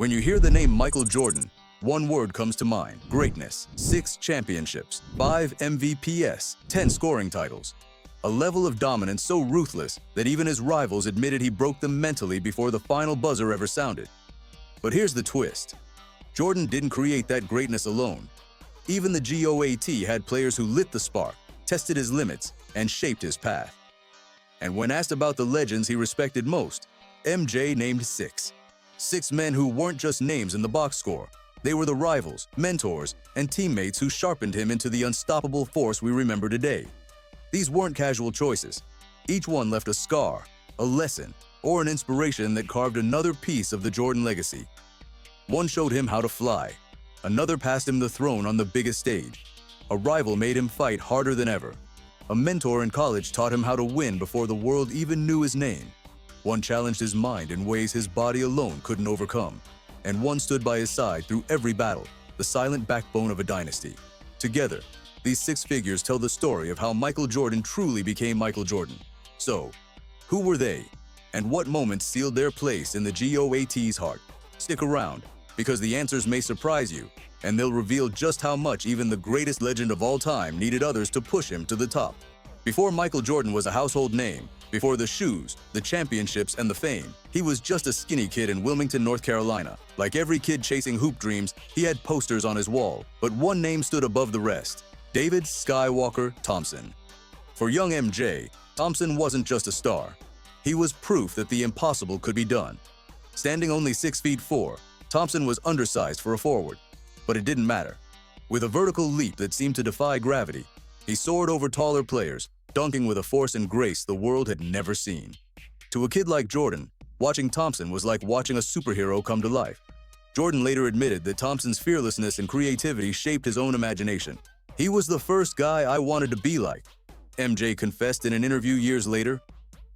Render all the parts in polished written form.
When you hear the name Michael Jordan, one word comes to mind: greatness. 6 championships, 5 MVPs, 10 scoring titles. A level of dominance so ruthless that even his rivals admitted he broke them mentally before the final buzzer ever sounded. But here's the twist. Jordan didn't create that greatness alone. Even the GOAT had players who lit the spark, tested his limits, and shaped his path. And when asked about the legends he respected most, MJ named 6. 6 men who weren't just names in the box score. They were the rivals, mentors, and teammates who sharpened him into the unstoppable force we remember today. These weren't casual choices. Each one left a scar, a lesson, or an inspiration that carved another piece of the Jordan legacy. One showed him how to fly. Another passed him the throne on the biggest stage. A rival made him fight harder than ever. A mentor in college taught him how to win before the world even knew his name. One challenged his mind in ways his body alone couldn't overcome. And one stood by his side through every battle, the silent backbone of a dynasty. Together, these 6 figures tell the story of how Michael Jordan truly became Michael Jordan. So, who were they? And what moments sealed their place in the GOAT's heart? Stick around, because the answers may surprise you, and they'll reveal just how much even the greatest legend of all time needed others to push him to the top. Before Michael Jordan was a household name, before the shoes, the championships, and the fame, he was just a skinny kid in Wilmington, North Carolina. Like every kid chasing hoop dreams, he had posters on his wall, but one name stood above the rest: David Skywalker Thompson. For young MJ, Thompson wasn't just a star. He was proof that the impossible could be done. Standing only 6 feet 4, Thompson was undersized for a forward, but it didn't matter. With a vertical leap that seemed to defy gravity, he soared over taller players, dunking with a force and grace the world had never seen. To a kid like Jordan, watching Thompson was like watching a superhero come to life. Jordan later admitted that Thompson's fearlessness and creativity shaped his own imagination. "He was the first guy I wanted to be like," MJ confessed in an interview years later.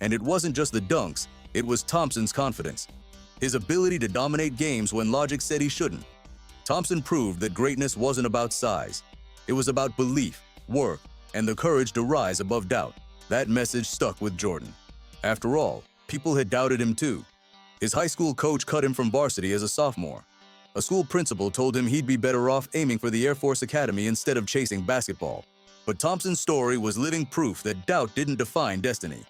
And it wasn't just the dunks, it was Thompson's confidence. His ability to dominate games when logic said he shouldn't. Thompson proved that greatness wasn't about size. It was about belief, work, and the courage to rise above doubt. That message stuck with Jordan. After all, people had doubted him too. His high school coach cut him from varsity as a sophomore. A school principal told him he'd be better off aiming for the Air Force Academy instead of chasing basketball. But Thompson's story was living proof that doubt didn't define destiny.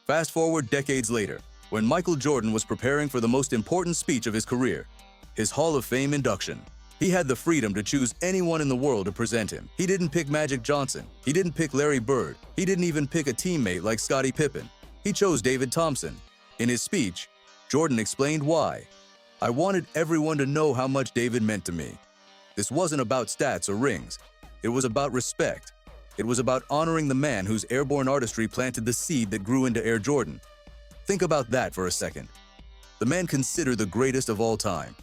Fast forward decades later, when Michael Jordan was preparing for the most important speech of his career, his Hall of Fame induction. He had the freedom to choose anyone in the world to present him. He didn't pick Magic Johnson. He didn't pick Larry Bird. He didn't even pick a teammate like Scottie Pippen. He chose David Thompson. In his speech, Jordan explained why. "I wanted everyone to know how much David meant to me. This wasn't about stats or rings. It was about respect. It was about honoring the man whose airborne artistry planted the seed that grew into Air Jordan." Think about that for a second. The man considered the greatest of all time.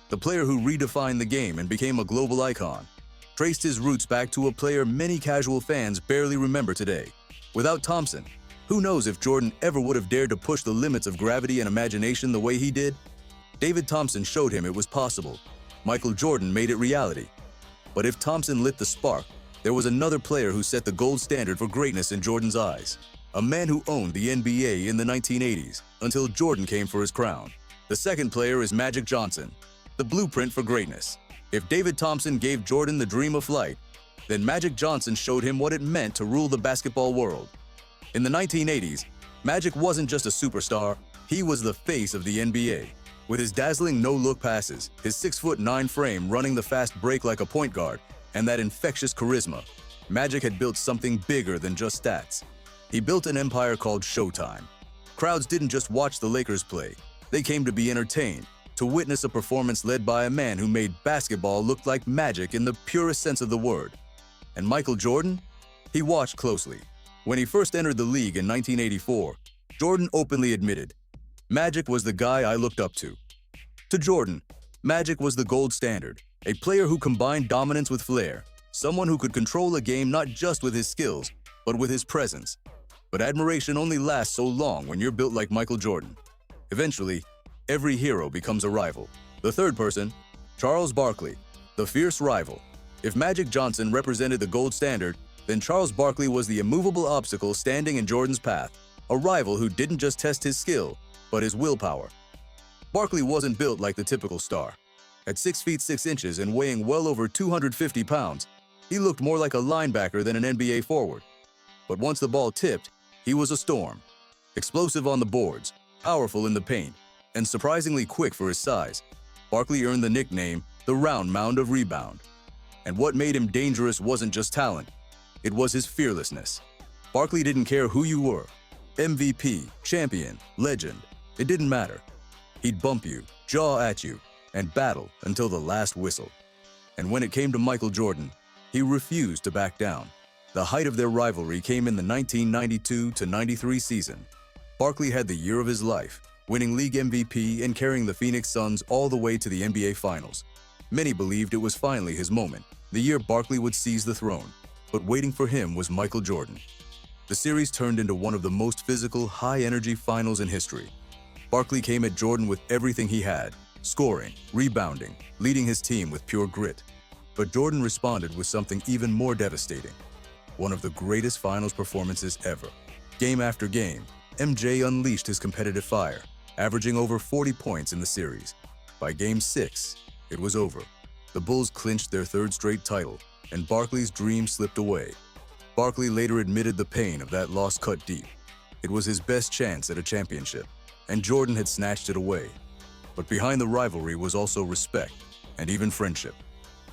The player who redefined the game and became a global icon, traced his roots back to a player many casual fans barely remember today. Without Thompson, who knows if Jordan ever would have dared to push the limits of gravity and imagination the way he did? David Thompson showed him it was possible. Michael Jordan made it reality. But if Thompson lit the spark, there was another player who set the gold standard for greatness in Jordan's eyes. A man who owned the NBA in the 1980s until Jordan came for his crown. The second player is Magic Johnson, the blueprint for greatness. If David Thompson gave Jordan the dream of flight, then Magic Johnson showed him what it meant to rule the basketball world. In the 1980s, Magic wasn't just a superstar, he was the face of the NBA. With his dazzling no-look passes, his 6'9" frame running the fast break like a point guard, and that infectious charisma, Magic had built something bigger than just stats. He built an empire called Showtime. Crowds didn't just watch the Lakers play, they came to be entertained, to witness a performance led by a man who made basketball look like magic in the purest sense of the word. And Michael Jordan? He watched closely. When he first entered the league in 1984, Jordan openly admitted, "Magic was the guy I looked up to." To Jordan, Magic was the gold standard, a player who combined dominance with flair, someone who could control a game not just with his skills, but with his presence. But admiration only lasts so long when you're built like Michael Jordan. Eventually, every hero becomes a rival. The third person, Charles Barkley, the fierce rival. If Magic Johnson represented the gold standard, then Charles Barkley was the immovable obstacle standing in Jordan's path, a rival who didn't just test his skill, but his willpower. Barkley wasn't built like the typical star. At 6 feet 6 inches and weighing well over 250 pounds, he looked more like a linebacker than an NBA forward. But once the ball tipped, he was a storm. Explosive on the boards, powerful in the paint, and surprisingly quick for his size, Barkley earned the nickname the Round Mound of Rebound. And what made him dangerous wasn't just talent, it was his fearlessness. Barkley didn't care who you were, MVP, champion, legend, it didn't matter. He'd bump you, jaw at you, and battle until the last whistle. And when it came to Michael Jordan, he refused to back down. The height of their rivalry came in the 1992-93 season. Barkley had the year of his life, winning league MVP and carrying the Phoenix Suns all the way to the NBA Finals. Many believed it was finally his moment, the year Barkley would seize the throne. But waiting for him was Michael Jordan. The series turned into one of the most physical, high-energy finals in history. Barkley came at Jordan with everything he had, scoring, rebounding, leading his team with pure grit. But Jordan responded with something even more devastating. One of the greatest finals performances ever. Game after game, MJ unleashed his competitive fire, averaging over 40 points in the series. By Game 6, it was over. The Bulls clinched their third straight title, and Barkley's dream slipped away. Barkley later admitted the pain of that loss cut deep. It was his best chance at a championship, and Jordan had snatched it away. But behind the rivalry was also respect, and even friendship.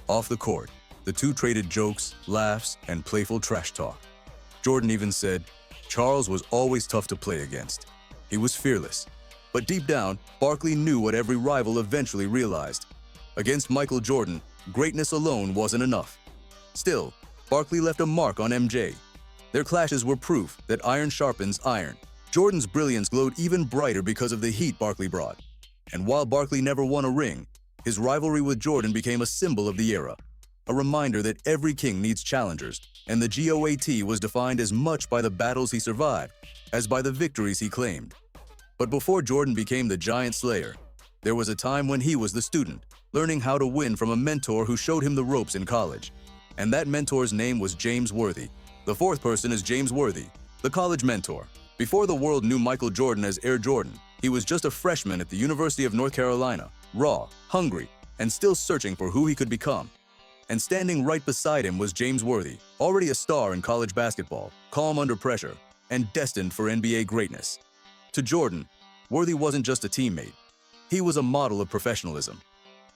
Off the court, the two traded jokes, laughs, and playful trash talk. Jordan even said, "Charles was always tough to play against. He was fearless." But deep down, Barkley knew what every rival eventually realized. Against Michael Jordan, greatness alone wasn't enough. Still, Barkley left a mark on MJ. Their clashes were proof that iron sharpens iron. Jordan's brilliance glowed even brighter because of the heat Barkley brought. And while Barkley never won a ring, his rivalry with Jordan became a symbol of the era, a reminder that every king needs challengers, and the GOAT was defined as much by the battles he survived as by the victories he claimed. But before Jordan became the giant slayer, there was a time when he was the student, learning how to win from a mentor who showed him the ropes in college. And that mentor's name was James Worthy. The fourth person is James Worthy, the college mentor. Before the world knew Michael Jordan as Air Jordan, he was just a freshman at the University of North Carolina, raw, hungry, and still searching for who he could become. And standing right beside him was James Worthy, already a star in college basketball, calm under pressure, and destined for NBA greatness. To Jordan, Worthy wasn't just a teammate. He was a model of professionalism.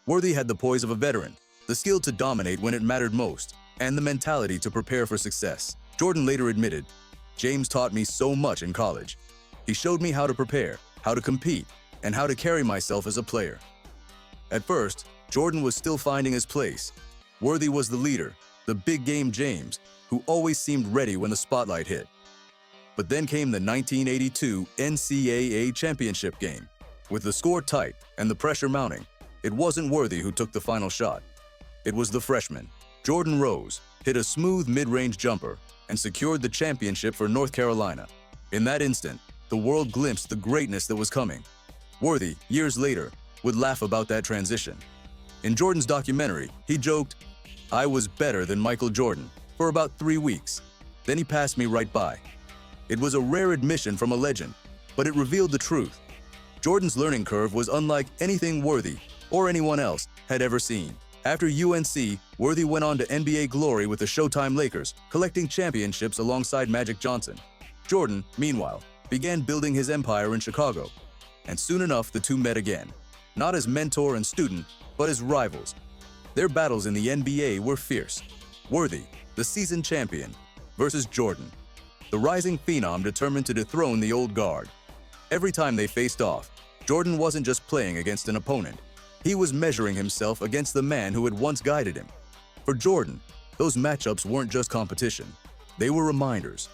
Worthy had the poise of a veteran, the skill to dominate when it mattered most, and the mentality to prepare for success. Jordan later admitted, "James taught me so much in college. He showed me how to prepare, how to compete, and how to carry myself as a player." At first, Jordan was still finding his place. Worthy was the leader, the big game James, who always seemed ready when the spotlight hit. But then came the 1982 NCAA championship game. With the score tight and the pressure mounting, it wasn't Worthy who took the final shot. It was the freshman. Jordan rose, hit a smooth mid-range jumper, and secured the championship for North Carolina. In that instant, the world glimpsed the greatness that was coming. Worthy, years later, would laugh about that transition. In Jordan's documentary, he joked, "I was better than Michael Jordan for about 3 weeks. Then he passed me right by." It was a rare admission from a legend, but it revealed the truth. Jordan's learning curve was unlike anything Worthy or anyone else had ever seen. After UNC, Worthy went on to NBA glory with the Showtime Lakers, collecting championships alongside Magic Johnson. Jordan, meanwhile, began building his empire in Chicago. And soon enough, the two met again, not as mentor and student, but as rivals. Their battles in the NBA were fierce. Worthy, the seasoned champion, versus Jordan, the rising phenom determined to dethrone the old guard. Every time they faced off, Jordan wasn't just playing against an opponent. He was measuring himself against the man who had once guided him. For Jordan, those matchups weren't just competition. They were reminders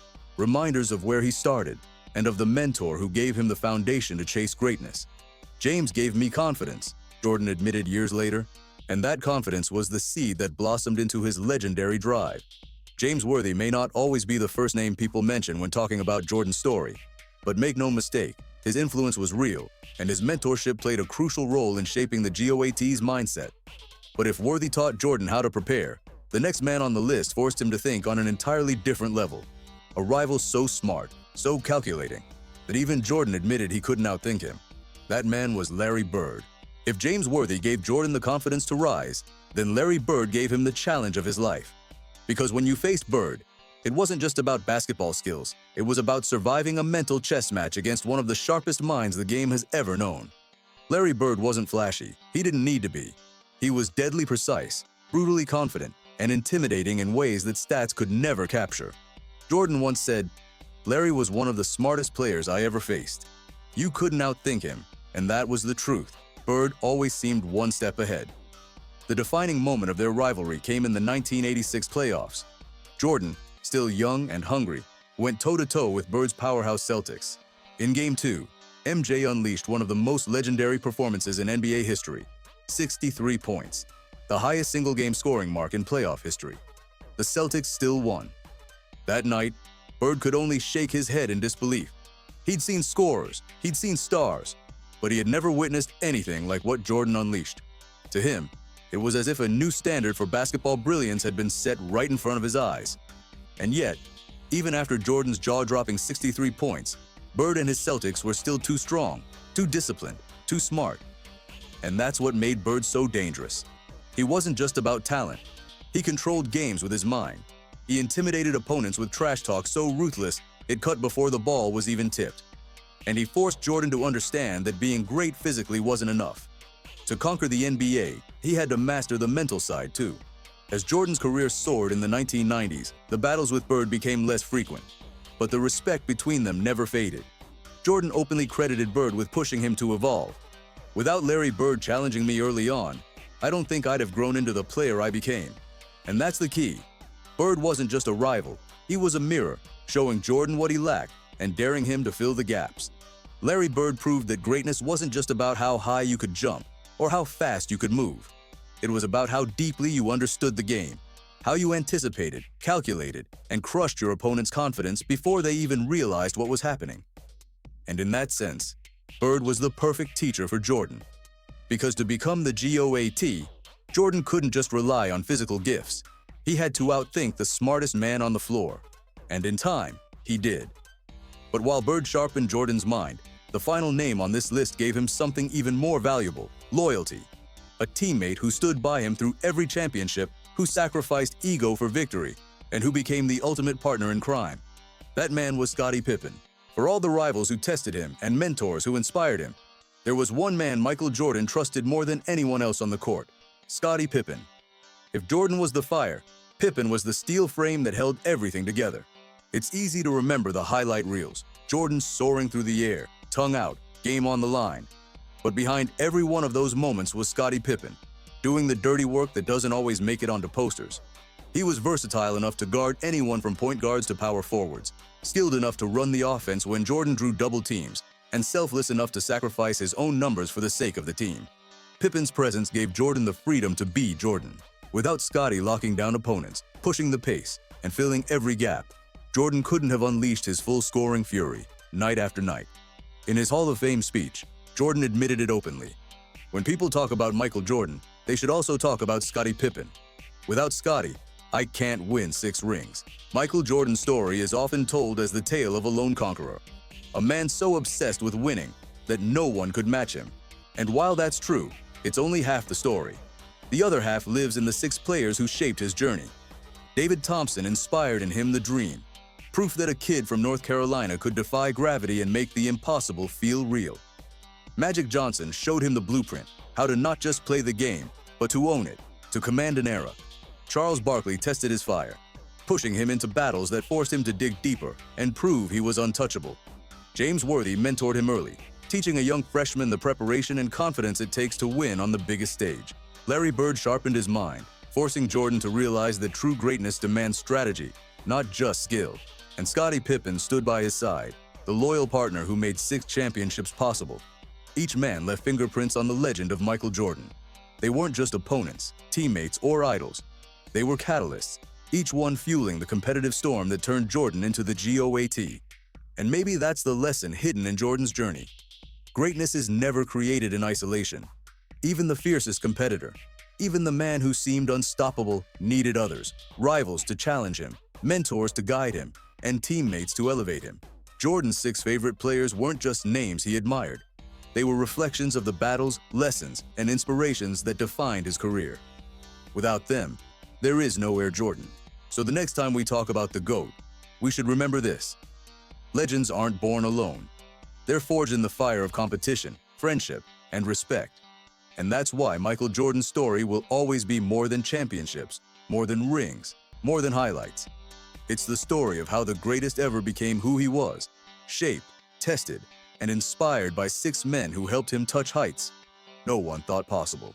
of where he started and of the mentor who gave him the foundation to chase greatness. "James gave me confidence," Jordan admitted years later, and that confidence was the seed that blossomed into his legendary drive. James Worthy may not always be the first name people mention when talking about Jordan's story, but make no mistake, his influence was real, and his mentorship played a crucial role in shaping the GOAT's mindset. But if Worthy taught Jordan how to prepare, the next man on the list forced him to think on an entirely different level. A rival so smart, so calculating, that even Jordan admitted he couldn't outthink him. That man was Larry Bird. If James Worthy gave Jordan the confidence to rise, then Larry Bird gave him the challenge of his life. Because when you faced Bird, it wasn't just about basketball skills, it was about surviving a mental chess match against one of the sharpest minds the game has ever known. Larry Bird wasn't flashy, he didn't need to be. He was deadly precise, brutally confident, and intimidating in ways that stats could never capture. Jordan once said, "Larry was one of the smartest players I ever faced. You couldn't outthink him," and that was the truth. Bird always seemed one step ahead. The defining moment of their rivalry came in the 1986 playoffs. Jordan, still young and hungry, went toe-to-toe with Bird's powerhouse Celtics. In Game 2, MJ unleashed one of the most legendary performances in NBA history, 63 points, the highest single-game scoring mark in playoff history. The Celtics still won. That night, Bird could only shake his head in disbelief. He'd seen scorers, he'd seen stars, but he had never witnessed anything like what Jordan unleashed. To him, it was as if a new standard for basketball brilliance had been set right in front of his eyes. And yet, even after Jordan's jaw-dropping 63 points, Bird and his Celtics were still too strong, too disciplined, too smart. And that's what made Bird so dangerous. He wasn't just about talent. He controlled games with his mind. He intimidated opponents with trash talk so ruthless it cut before the ball was even tipped. And he forced Jordan to understand that being great physically wasn't enough. To conquer the NBA, he had to master the mental side too. As Jordan's career soared in the 1990s, the battles with Bird became less frequent, but the respect between them never faded. Jordan openly credited Bird with pushing him to evolve. "Without Larry Bird challenging me early on, I don't think I'd have grown into the player I became." And that's the key. Bird wasn't just a rival, he was a mirror, showing Jordan what he lacked and daring him to fill the gaps. Larry Bird proved that greatness wasn't just about how high you could jump or how fast you could move. It was about how deeply you understood the game, how you anticipated, calculated, and crushed your opponent's confidence before they even realized what was happening. And in that sense, Bird was the perfect teacher for Jordan. Because to become the GOAT, Jordan couldn't just rely on physical gifts. He had to outthink the smartest man on the floor. And in time, he did. But while Bird sharpened Jordan's mind, the final name on this list gave him something even more valuable: loyalty. A teammate who stood by him through every championship, who sacrificed ego for victory, and who became the ultimate partner in crime. That man was Scottie Pippen. For all the rivals who tested him and mentors who inspired him, there was one man Michael Jordan trusted more than anyone else on the court: Scottie Pippen. If Jordan was the fire, Pippen was the steel frame that held everything together. It's easy to remember the highlight reels, Jordan soaring through the air, tongue out, game on the line. But behind every one of those moments was Scottie Pippen, doing the dirty work that doesn't always make it onto posters. He was versatile enough to guard anyone from point guards to power forwards, skilled enough to run the offense when Jordan drew double teams, and selfless enough to sacrifice his own numbers for the sake of the team. Pippen's presence gave Jordan the freedom to be Jordan. Without Scottie locking down opponents, pushing the pace, and filling every gap, Jordan couldn't have unleashed his full scoring fury, night after night. In his Hall of Fame speech, Jordan admitted it openly. When people talk about Michael Jordan, they should also talk about Scottie Pippen. Without Scottie, I can't win 6 rings. Michael Jordan's story is often told as the tale of a lone conqueror, a man so obsessed with winning that no one could match him. And while that's true, it's only half the story. The other half lives in the 6 players who shaped his journey. David Thompson inspired in him the dream, proof that a kid from North Carolina could defy gravity and make the impossible feel real. Magic Johnson showed him the blueprint, how to not just play the game, but to own it, to command an era. Charles Barkley tested his fire, pushing him into battles that forced him to dig deeper and prove he was untouchable. James Worthy mentored him early, teaching a young freshman the preparation and confidence it takes to win on the biggest stage. Larry Bird sharpened his mind, forcing Jordan to realize that true greatness demands strategy, not just skill. And Scottie Pippen stood by his side, the loyal partner who made 6 championships possible. Each man left fingerprints on the legend of Michael Jordan. They weren't just opponents, teammates, or idols. They were catalysts, each one fueling the competitive storm that turned Jordan into the GOAT. And maybe that's the lesson hidden in Jordan's journey. Greatness is never created in isolation. Even the fiercest competitor, even the man who seemed unstoppable, needed others, rivals to challenge him, mentors to guide him, and teammates to elevate him. Jordan's 6 favorite players weren't just names he admired. They were reflections of the battles, lessons, and inspirations that defined his career. Without them, there is no Air Jordan. So the next time we talk about the GOAT, we should remember this. Legends aren't born alone. They're forged in the fire of competition, friendship, and respect. And that's why Michael Jordan's story will always be more than championships, more than rings, more than highlights. It's the story of how the greatest ever became who he was, shaped, tested, and inspired by 6 men who helped him touch heights no one thought possible.